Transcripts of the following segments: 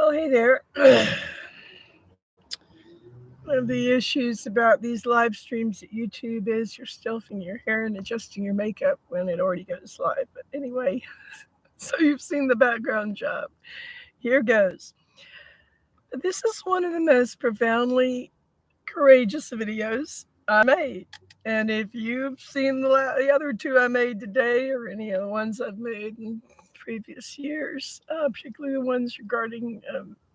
Well, hey there. One of the issues about these live streams at YouTube is you're stuffing your hair and adjusting your makeup when it already goes live. But anyway, so you've seen the background job. Here goes. This is one of the most profoundly courageous videos I made. And if you've seen the other two I made today or any of the ones I've made in previous years, particularly the ones regarding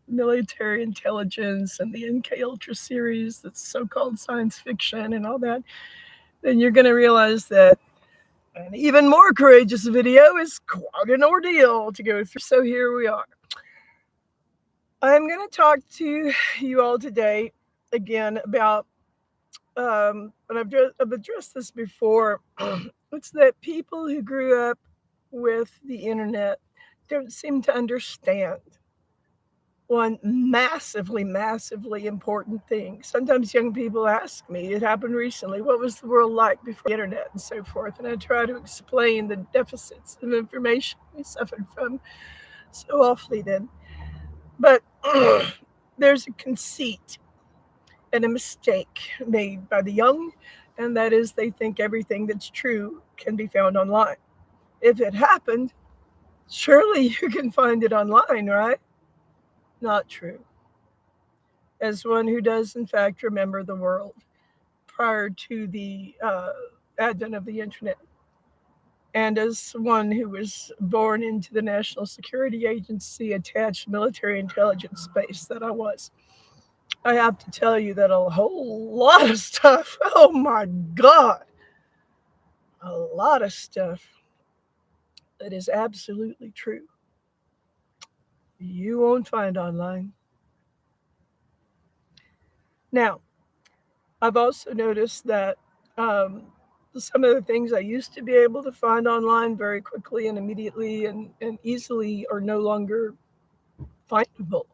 military intelligence and the NK Ultra series that's so-called science fiction and all that, then you're going to realize that an even more courageous video is quite an ordeal to go through. So here we are. I'm going to talk to you all today again about, and I've addressed this before. It's that people who grew up with the internet don't seem to understand one massively, massively important thing. Sometimes young people ask me, it happened recently, what was the world like before the internet and so forth? And I try to explain the deficits of information we suffered from so awfully then. But there's a conceit and a mistake made by the young, and that is they think everything that's true can be found online. If it happened, surely you can find it online, right? Not true. As one who does, in fact, remember the world prior to the advent of the internet, and as one who was born into the National Security Agency attached military intelligence space that I was, I have to tell you that a whole lot of stuff, oh my God, a lot of stuff that is absolutely true, you won't find online. Now, I've also noticed that some of the things I used to be able to find online very quickly and immediately and easily are no longer findable.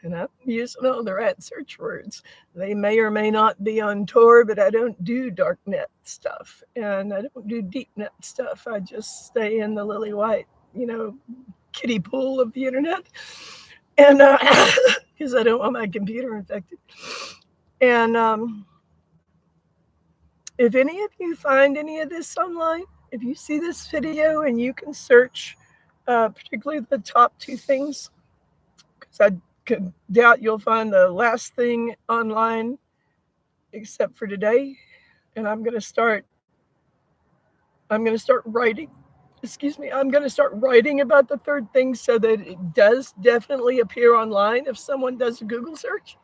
And I'm using all the right search words. They may or may not be on Tor, but I don't do darknet stuff and I don't do deep net stuff. I just stay in the lily white, kiddie pool of the internet. And because I don't want my computer infected. And if any of you find any of this online, if you see this video and you can search particularly the top two things, because I could doubt you'll find the last thing online except for today. And I'm going to start writing. Excuse me. I'm going to start writing about the third thing so that it does definitely appear online if someone does a Google search.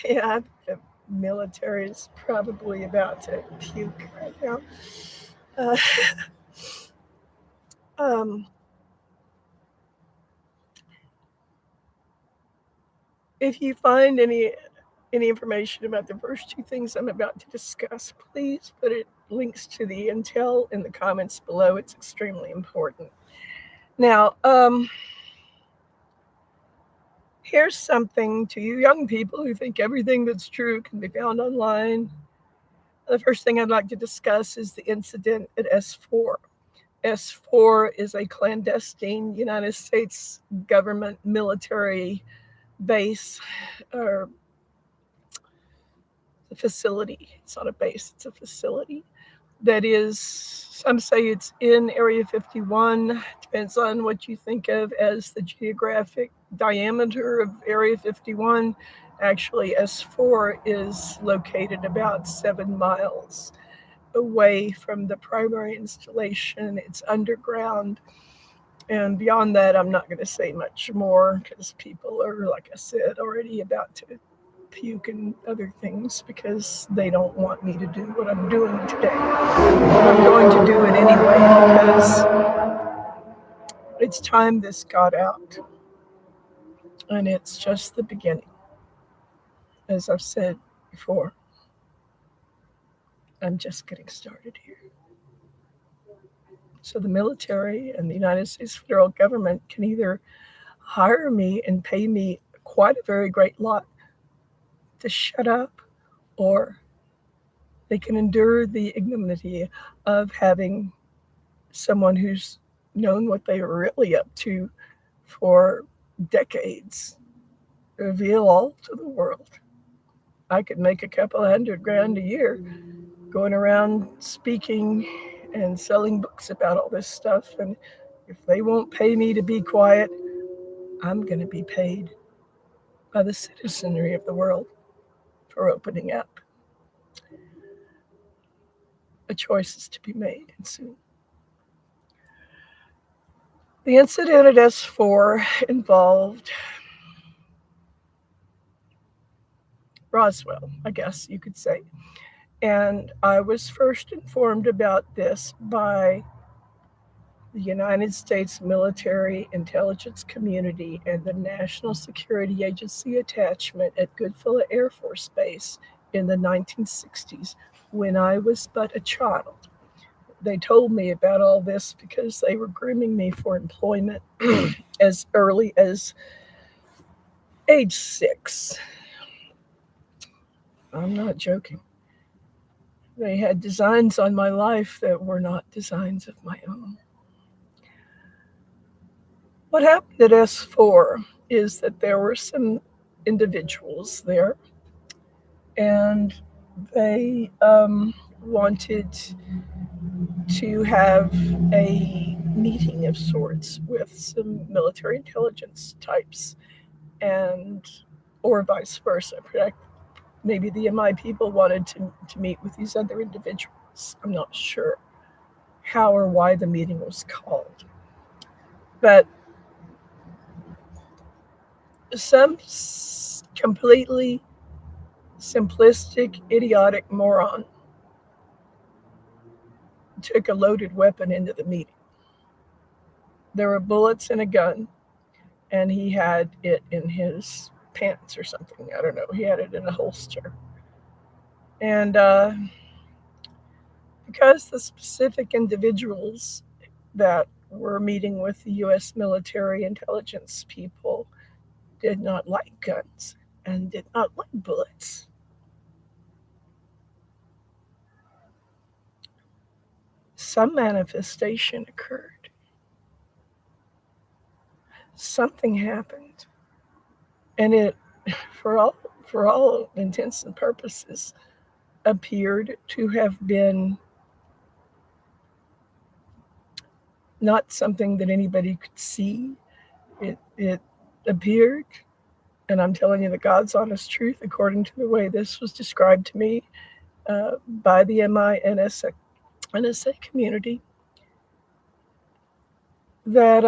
Yeah, the military is probably about to puke right now. Uh, um, if you find any information about the first two things I'm about to discuss, please put it links to the intel in the comments below. It's extremely important. Now, here's something to you young people who think everything that's true can be found online. The first thing I'd like to discuss is the incident at S4. S4 is a clandestine United States government military base or a facility. It's not a base, it's a facility that is, some say it's in Area 51. Depends on what you think of as the geographic diameter of Area 51. Actually, S4 is located about 7 miles away from the primary installation. It's underground. And beyond that, I'm not going to say much more because people are, like I said, already about to puke and other things because they don't want me to do what I'm doing today. But I'm going to do it anyway because it's time this got out. And it's just the beginning. As I've said before, I'm just getting started here. So the military and the United States federal government can either hire me and pay me quite a very great lot to shut up, or they can endure the ignominy of having someone who's known what they were really up to for decades, reveal all to the world. I could make a couple of $100,000 a year going around speaking and selling books about all this stuff. And if they won't pay me to be quiet, I'm going to be paid by the citizenry of the world for opening up. A choice is to be made, and soon. The incident at S4 involved Roswell, I guess you could say. And I was first informed about this by the United States military intelligence community and the National Security Agency attachment at Goodfellow Air Force Base in the 1960s when I was but a child. They told me about all this because they were grooming me for employment as early as age 6. I'm not joking. They had designs on my life that were not designs of my own. What happened at S4 is that there were some individuals there, and they wanted to have a meeting of sorts with some military intelligence types, and or vice versa. Maybe the MI people wanted to meet with these other individuals. I'm not sure how or why the meeting was called. But some completely simplistic, idiotic moron took a loaded weapon into the meeting. There were bullets and a gun, and he had it in his pants or something. I don't know. He had it in a holster. And because the specific individuals that were meeting with the U.S. military intelligence people did not like guns and did not like bullets, some manifestation occurred. Something happened, and it, for all intents and purposes, appeared to have been not something that anybody could see. It appeared, and I'm telling you the God's honest truth, according to the way this was described to me by the MI NSA community, that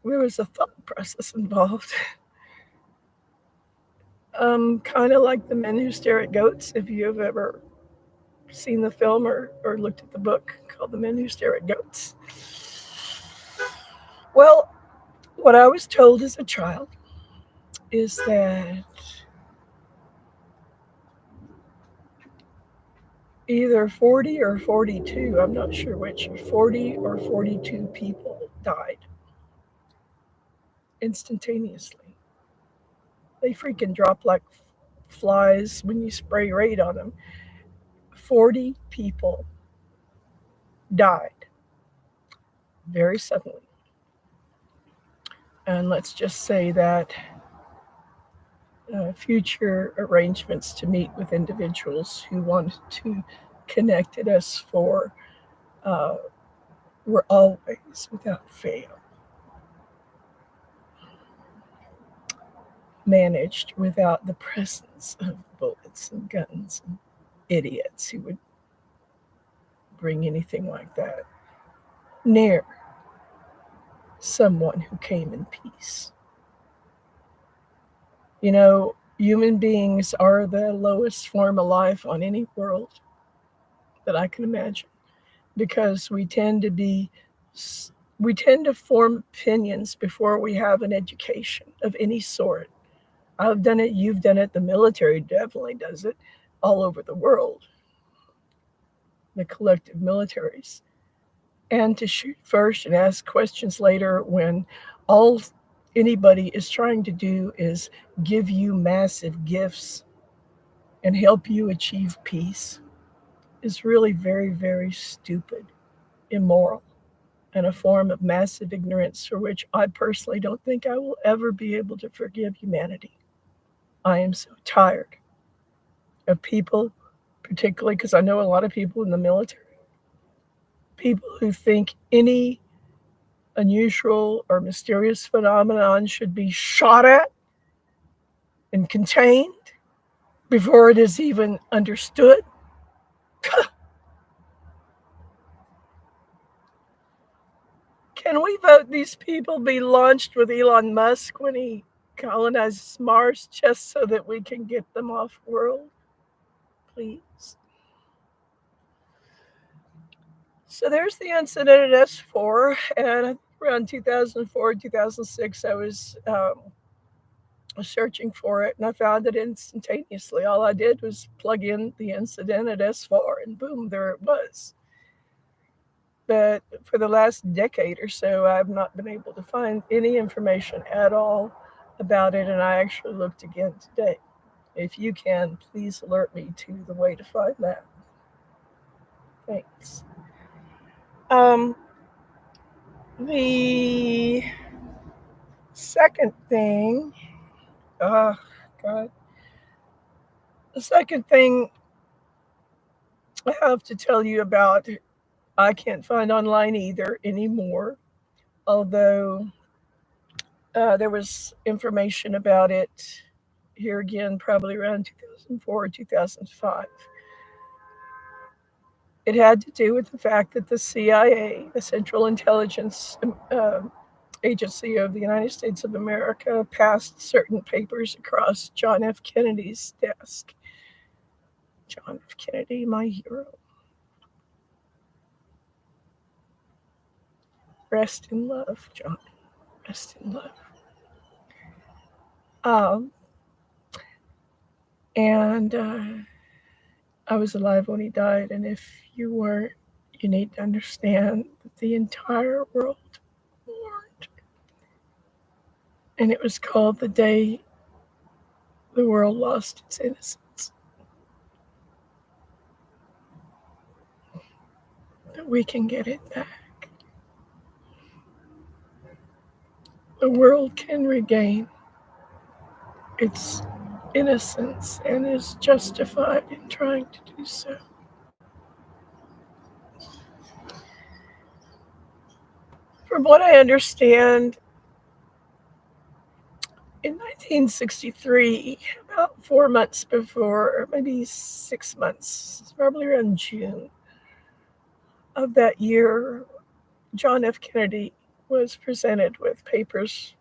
there was a thought process involved. Kind of like The Men Who Stare at Goats, if you have ever seen the film or looked at the book called The Men Who Stare at Goats. Well, what I was told as a child is that either 40 or 42, I'm not sure which, 40 or 42 people died instantaneously. They freaking drop like flies when you spray raid on them. 40 people died very suddenly. And let's just say that future arrangements to meet with individuals who wanted to connect at S4 were always, without fail, managed without the presence of bullets and guns and idiots who would bring anything like that near someone who came in peace. You know, human beings are the lowest form of life on any world that I can imagine, because we tend to form opinions before we have an education of any sort. I've done it, you've done it, the military definitely does it all over the world, the collective militaries. And to shoot first and ask questions later when all anybody is trying to do is give you massive gifts and help you achieve peace is really very, very stupid, immoral. and a form of massive ignorance for which I personally don't think I will ever be able to forgive humanity. I am so tired of people, particularly because I know a lot of people in the military, people who think any unusual or mysterious phenomenon should be shot at and contained before it is even understood. Can we vote these people be launched with Elon Musk when he colonizes Mars just so that we can get them off world? Please. So there's the incident at S4, and around 2004, 2006, I was searching for it, and I found it instantaneously. All I did was plug in the incident at S4, and boom, there it was. But for the last decade or so, I've not been able to find any information at all about it, and I actually looked again today. If you can, please alert me to the way to find that. Thanks. Um, the second thing, oh God, the second thing I have to tell you about, I can't find online either anymore, although there was information about it here again, probably around 2004 or 2005. It had to do with the fact that the CIA, the Central Intelligence Agency of the United States of America, passed certain papers across John F. Kennedy's desk. John F. Kennedy, my hero. Rest in love, John. Rest in love. Um, and I was alive when he died, and if you weren't, you need to understand that the entire world mourned. And it was called the day the world lost its innocence. That we can get it back. The world can regain its innocence and is justified in trying to do so. From what I understand, in 1963, about 4 months before, or maybe 6 months, probably around June of that year, John F. Kennedy was presented with papers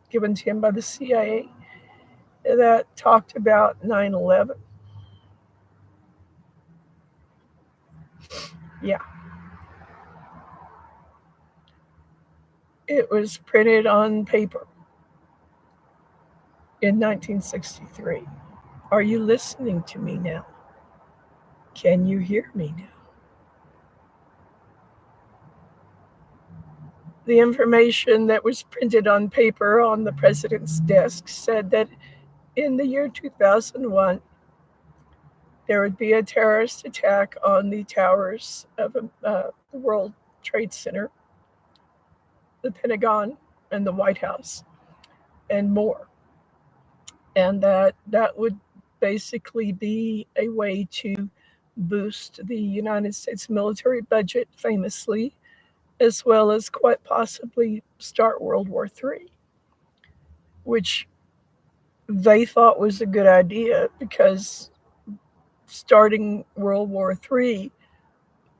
given to him by the CIA that talked about 9/11. Yeah, it was printed on paper in 1963. Are you listening to me now? Can you hear me now? The information that was printed on paper on the president's desk said that in the year 2001, there would be a terrorist attack on the towers of the World Trade Center, the Pentagon, and the White House, and more. And that would basically be a way to boost the United States military budget, famously, as well as quite possibly start World War III, which they thought was a good idea because starting World War III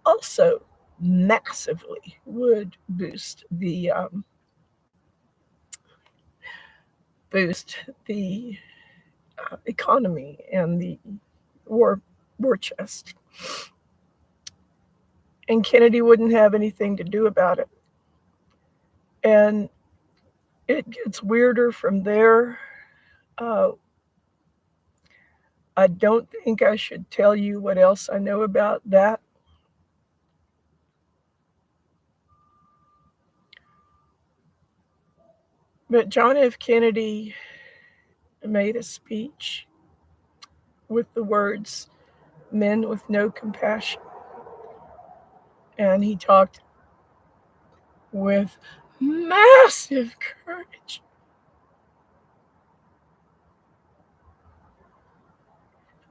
also massively would boost the economy and the war war chest. And Kennedy wouldn't have anything to do about it. And it gets weirder from there. Uh, I don't think I should tell you what else I know about that. But John F. Kennedy made a speech with the words, "Men with no compassion." And he talked with massive courage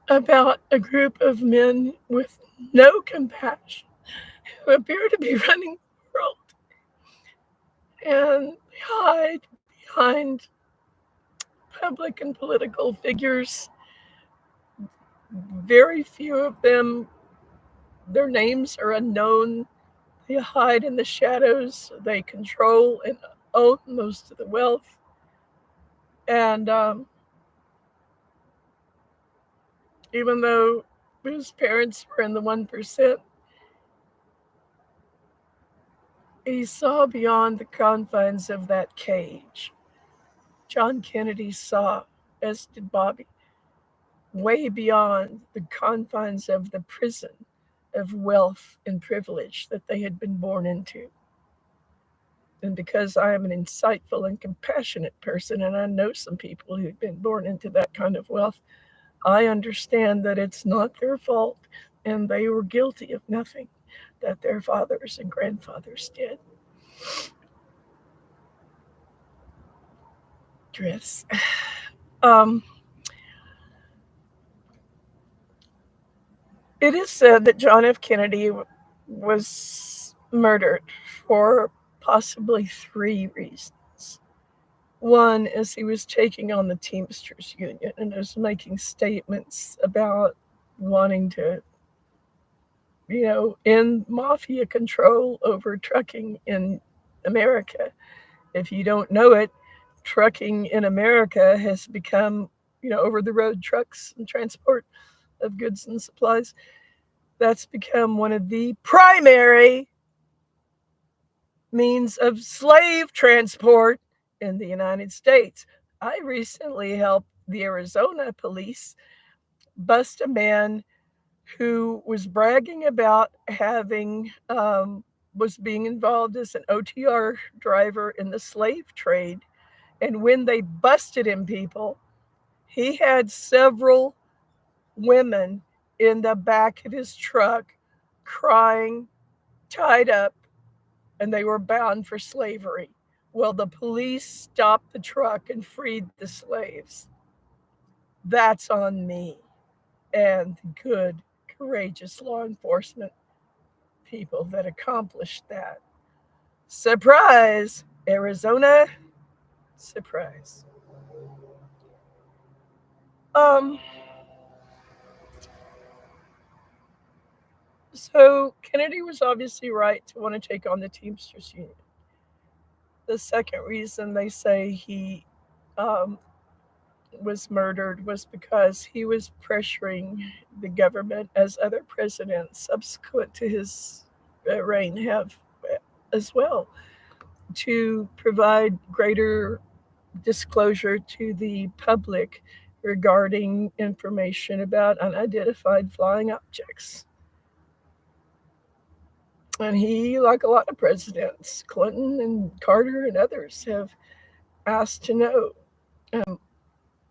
about a group of men with no compassion who appear to be running the world, and they hide behind public and political figures. Very few of them, their names are unknown. They hide in the shadows. They control and own most of the wealth. And even though his parents were in the 1%, he saw beyond the confines of that cage. John Kennedy saw, as did Bobby, way beyond the confines of the prison of wealth and privilege that they had been born into. And because I am an insightful and compassionate person, and I know some people who've been born into that kind of wealth, I understand that it's not their fault and they were guilty of nothing that their fathers and grandfathers did. Drifts. Um, it is said that John F. Kennedy was murdered for possibly three reasons. One is he was taking on the Teamsters Union and was making statements about wanting to, end mafia control over trucking in America. If you don't know it, trucking in America has become, over the road trucks and transport of goods and supplies. That's become one of the primary means of slave transport in the United States. I recently helped the Arizona police bust a man who was bragging about was being involved as an OTR driver in the slave trade. And when they busted him, people, he had several women in the back of his truck crying, tied up, and they were bound for slavery. Well, the police stopped the truck and freed the slaves. That's on me and good, courageous law enforcement people that accomplished that. Surprise, Arizona, surprise. Um, so Kennedy was obviously right to want to take on the Teamsters Union. The second reason they say he um, was murdered was because he was pressuring the government, as other presidents subsequent to his reign have as well, to provide greater disclosure to the public regarding information about unidentified flying objects. And he, like a lot of presidents, Clinton and Carter and others, have asked to know um,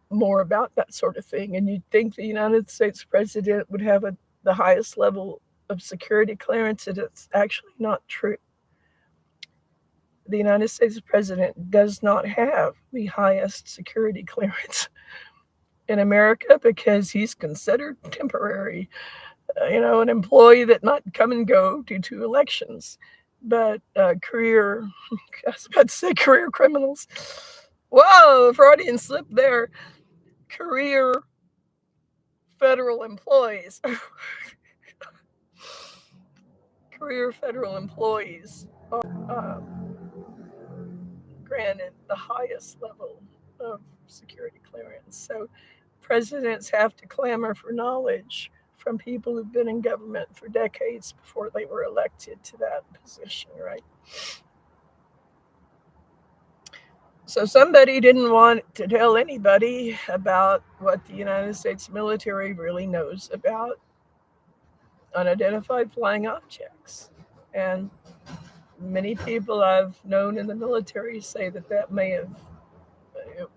more about that sort of thing. And you'd think the United States president would have the highest level of security clearance, and it's actually not true. The United States president does not have the highest security clearance in America because he's considered temporary, an employee that might come and go due to elections. But career, I was about to say career criminals. Whoa, Freudian slip there. Career federal employees. Career federal employees are granted the highest level of security clearance. So presidents have to clamor for knowledge from people who've been in government for decades before they were elected to that position, right? So somebody didn't want to tell anybody about what the United States military really knows about unidentified flying objects. And many people I've known in the military say that may have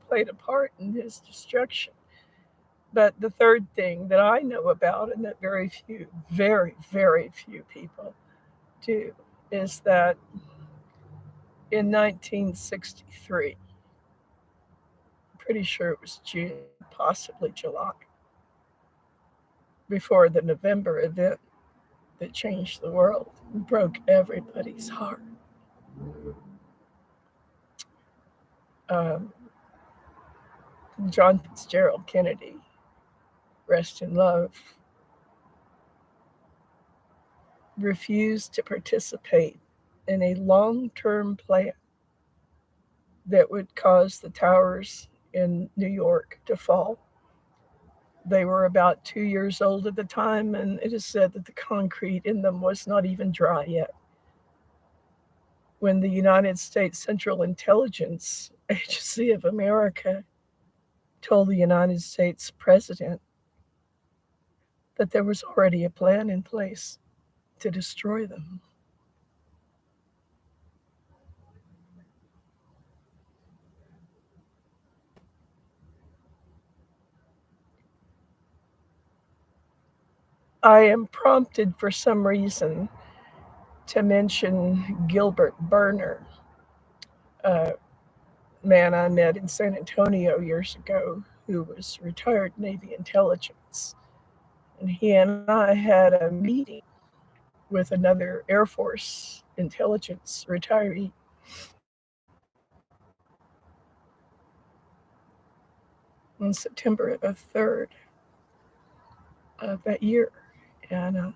played a part in his destruction. But the third thing that I know about, and that very, very few people do, is that in 1963. Pretty sure it was June, possibly July, before the November event that changed the world and broke everybody's heart. Um, John Fitzgerald Kennedy, rest in love, refused to participate in a long term plan that would cause the towers in New York to fall. They were about 2 years old at the time, and it is said that the concrete in them was not even dry yet. When the United States Central Intelligence Agency of America told the United States president that there was already a plan in place to destroy them. I am prompted for some reason to mention Gilbert Berner, a man I met in San Antonio years ago who was retired Navy intelligence. And he and I had a meeting with another Air Force intelligence retiree on September the 3rd of that year. And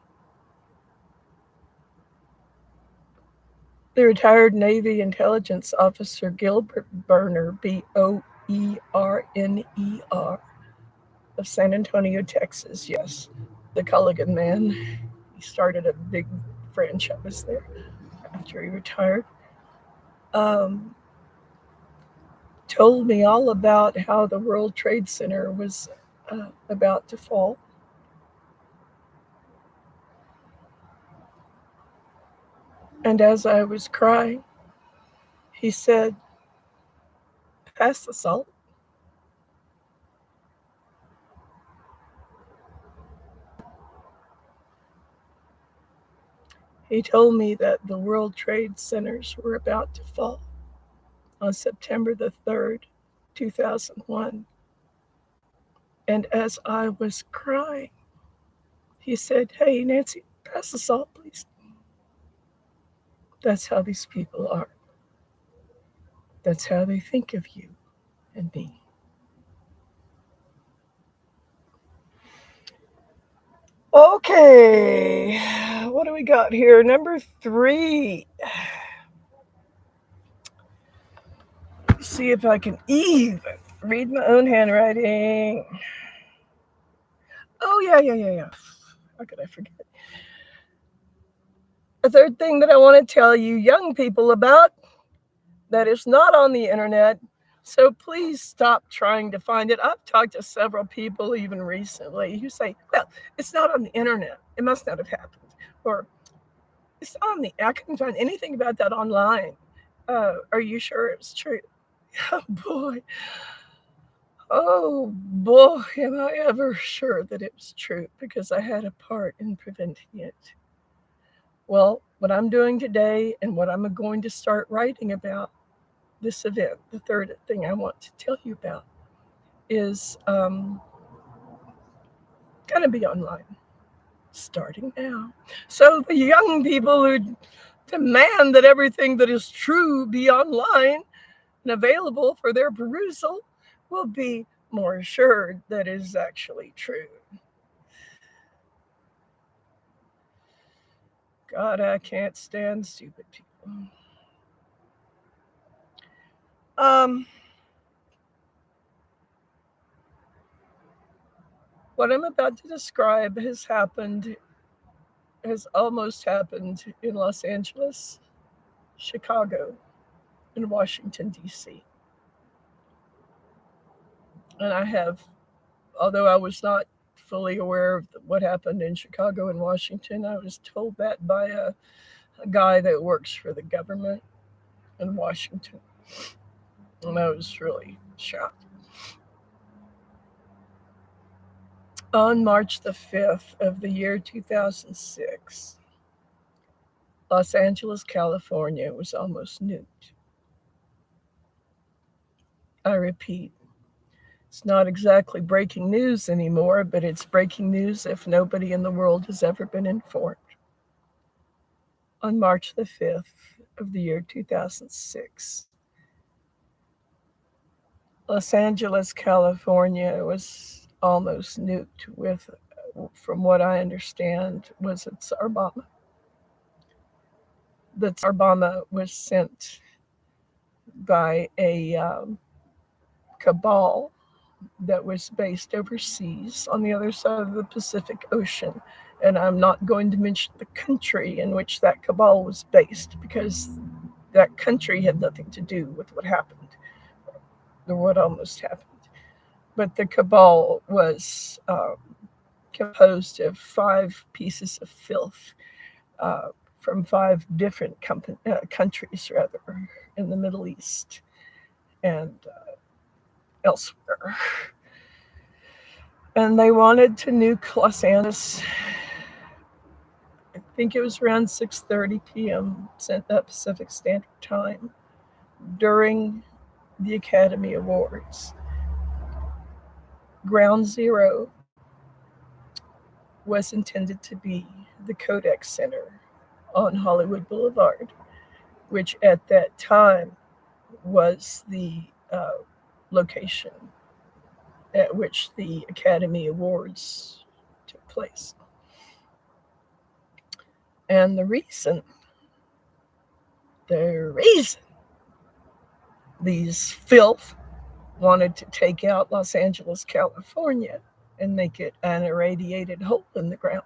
the retired Navy intelligence officer Gilbert Berner, Boerner, of San Antonio, Texas, yes, the Culligan man. He started a big franchise there after he retired. Um, Told me all about how the World Trade Center was about to fall. And as I was crying, he said, "Pass the salt." He told me that the World Trade Centers were about to fall on September the 3rd, 2001. And as I was crying, he said, "Hey, Nancy, pass the salt, please." That's how these people are. That's how they think of you and me. Okay, what do we got here? Number three. See if I can even read my own handwriting. Oh, yeah. How could I forget? A third thing that I want to tell you young people about that is not on the internet. So please stop trying to find it. I've talked to several people even recently who say, well, it's not on the internet. It must not have happened. Or it's not on the, I couldn't find anything about that online. Are you sure it's true? Oh boy. Oh boy, am I ever sure that it was true because I had a part in preventing it. Well, what I'm doing today and what I'm going to start writing about this event, the third thing I want to tell you about, is going to be online starting now. So the young people who demand that everything that is true be online and available for their perusal will be more assured that it is actually true. God, I can't stand stupid people. Um, what I'm about to describe has almost happened in Los Angeles, Chicago, and Washington, D.C. And I have, although I was not fully aware of what happened in Chicago and Washington, I was told that by a guy that works for the government in Washington. And I was really shocked. On March the 5th of the year 2006, Los Angeles, California was almost nuked. I repeat, it's not exactly breaking news anymore, but it's breaking news if nobody in the world has ever been informed. On March the 5th of the year 2006, Los Angeles, California was almost nuked with, from what I understand, was a Tsar bomb. The Tsar bomb was sent by a cabal that was based overseas on the other side of the Pacific Ocean. And I'm not going to mention the country in which that cabal was based because that country had nothing to do with what happened or what almost happened. But the cabal was composed of 5 pieces of filth from 5 different countries, rather, in the Middle East and elsewhere. And they wanted to nuke Los Angeles. I think it was around 6:30 p.m. Pacific Standard Time during the Academy Awards. Ground Zero was intended to be the Kodak Center on Hollywood Boulevard, which at that time was the location at which the Academy Awards took place. And the reason these filth wanted to take out Los Angeles, California, and make it an irradiated hole in the ground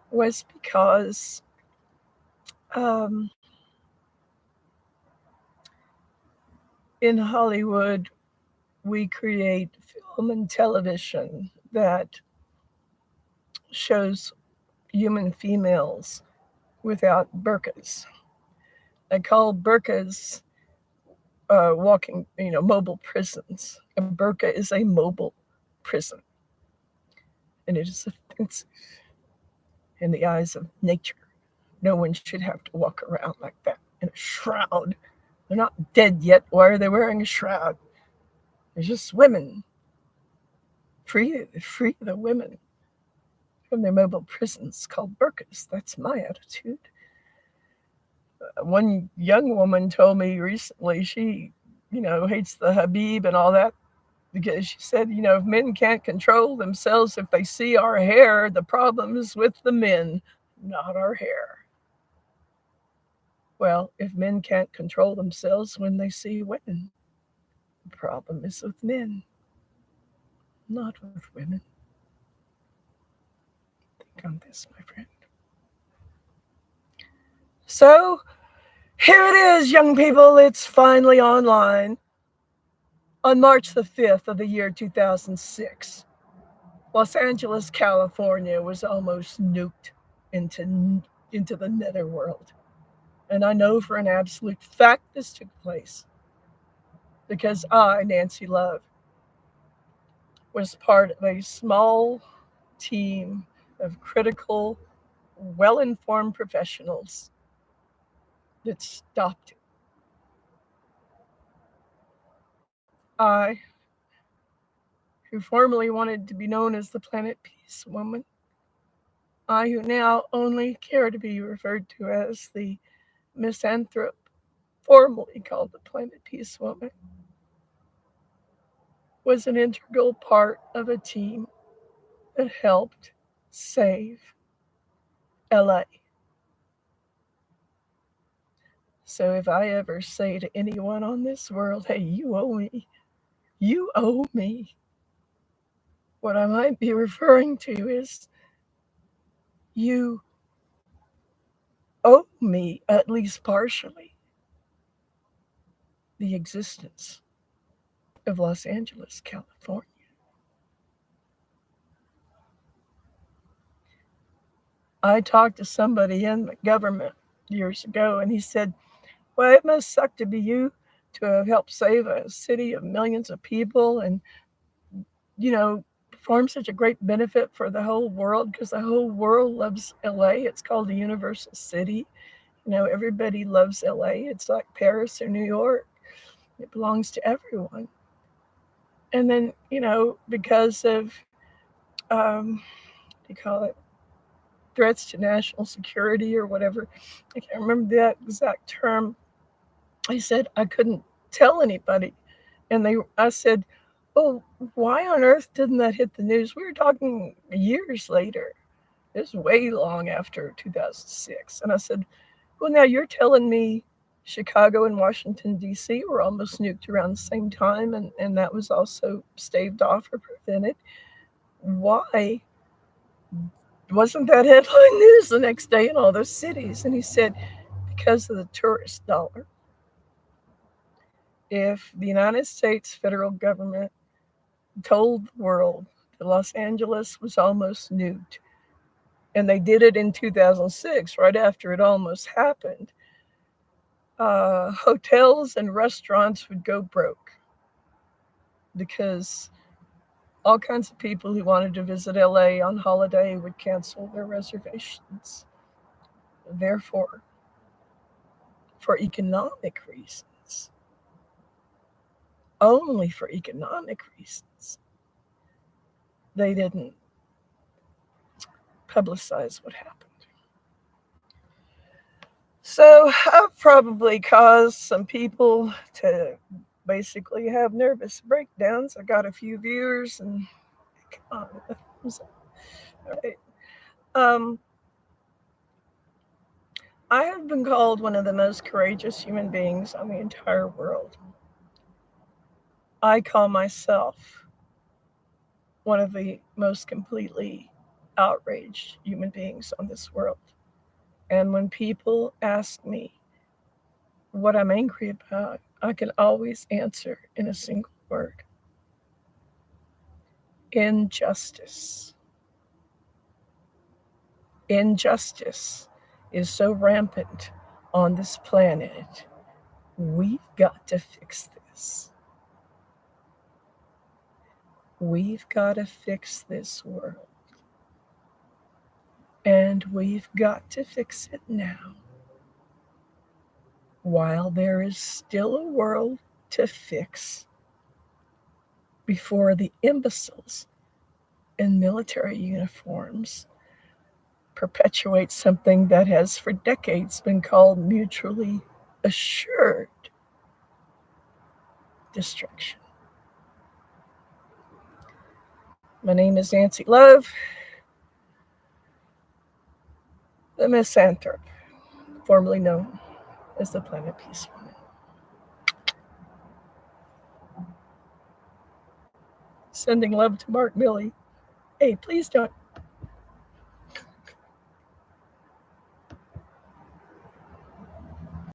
was because um, in Hollywood, we create film and television that shows human females without burqas. I call burqas walking, mobile prisons. A burqa is a mobile prison, and it is offensive in the eyes of nature. No one should have to walk around like that in a shroud. They're not dead yet. Why are they wearing a shroud? They're just women. Free the women from their mobile prisons called burqas. That's my attitude. One young woman told me recently she, hates the Habib and all that because she said, if men can't control themselves, if they see our hair, the problem is with the men, not our hair. Well, if men can't control themselves when they see women, the problem is with men, not with women. Think on this, my friend. So, here it is, young people. It's finally online. On March the 5th of the year 2006, Los Angeles, California was almost nuked into the netherworld. And I know for an absolute fact this took place because I, Nancy Love, was part of a small team of critical, well informed professionals that stopped it. I, who formerly wanted to be known as the Planet Peace Woman, I, who now only care to be referred to as the misanthrope, formerly called the Planet Peace Woman, was an integral part of a team that helped save LA. So if I ever say to anyone on this world, hey, you owe me, what I might be referring to is you owe me, at least partially, the existence of Los Angeles, California. I talked to somebody in the government years ago, and he said, well, it must suck to be you to have helped save a city of millions of people and, perform such a great benefit for the whole world because the whole world loves LA. It's called a universal city. Everybody loves LA. It's like Paris or New York. It belongs to everyone. And then, because of, what do you call it, threats to national security or whatever, I can't remember that exact term. I said I couldn't tell anybody. And I said, well, why on earth didn't that hit the news? We were talking years later. It was way long after 2006. And I said, well, now you're telling me Chicago and Washington, D.C. were almost nuked around the same time, and that was also staved off or prevented. Why wasn't that headline news the next day in all those cities? And he said, because of the tourist dollar. If the United States federal government told the world that Los Angeles was almost nuked, and they did it in 2006, right after it almost happened, hotels and restaurants would go broke because all kinds of people who wanted to visit LA on holiday would cancel their reservations. Therefore, for economic reasons, only for economic reasons, they didn't publicize what happened. So I've probably caused some people to basically have nervous breakdowns. I got a few viewers, and come on, all right. Um, I have been called one of the most courageous human beings on the entire world. I call myself one of the most completely outraged human beings on this world. And when people ask me what I'm angry about, I can always answer in a single word: injustice. Injustice is so rampant on this planet. We've got to fix this. We've got to fix this world. And we've got to fix it now, while there is still a world to fix, before the imbeciles in military uniforms perpetuate something that has for decades been called mutually assured destruction. My name is Nancy Love, the misanthrope, formerly known as the Planet Peace Woman. Sending love to Mark Milley. Hey, please don't